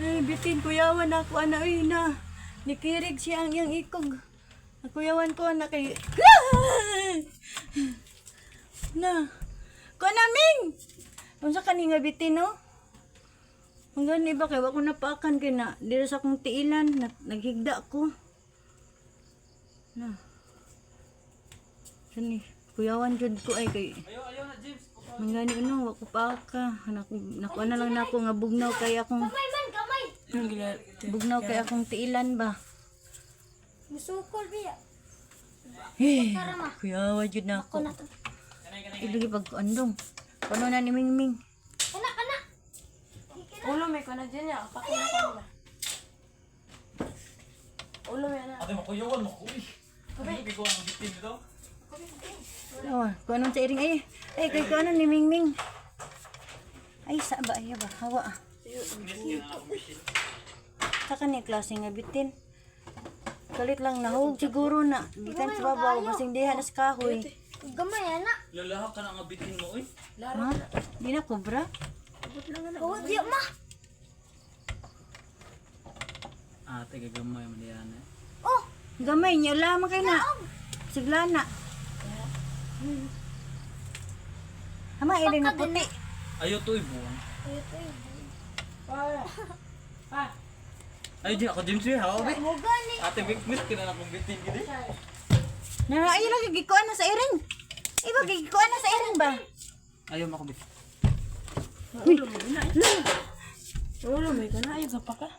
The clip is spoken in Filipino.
Ay, bitin, kuyawan ako, ana, uy, na. Nikirig siya ang iyang ikog. Nakuyawan ko, na kay... Na. Ko naming! Kung sa kaninga bitin, no? Ang gani ba, kaya ako napakan kay na, dito sa akong tiilan, naghigda ko. Na. Sani, kuyawan jud ko ay kay... Ayaw na, James. Ang gani, ano, wako pa ka. Nakuha na lang na ako nga bugnaw kay akong... Bugnaw kay akong tiilan ba? Musukol biya. Eh, kuyawan jud na ako. Ako na to. Ilagi pag andong. Paano na ni Mingming? Kana, kana. Ulo may ko na dyan niya. Pakin na kanila. Ulo may na. Ate, makuyawan mo. Uy. Ano gagawa ng bitin dito? Oh, kung anong sa iring ay. Ay, kay kung ano ni Mingming. Ay, sa ba? Ay, ba? Hawa. Sa kanya klase nga bitin. Kalit lang nahog siguro na. Gikan sa babaw. Basing diha na sa kahoy. Gamay ana. Lalahak ka na nga bitin mo, uy. Ha? Di na kobra? Oh, di ma. Ate, gagamay mo diyan eh. Oh, Gamay niya lamang kay na. Siglana. Hama, iring na puti. Ayaw to, ibuwan. Ay, di ako, James, hawa ba? mo gani. Ate, witness ka na akong bitin gini. Na, ay lang, gikuan na sa iring. Iba, gikuan na sa iring ba? Ayaw mo ako bitin. Ulo may ko na. Ayaw sa paka.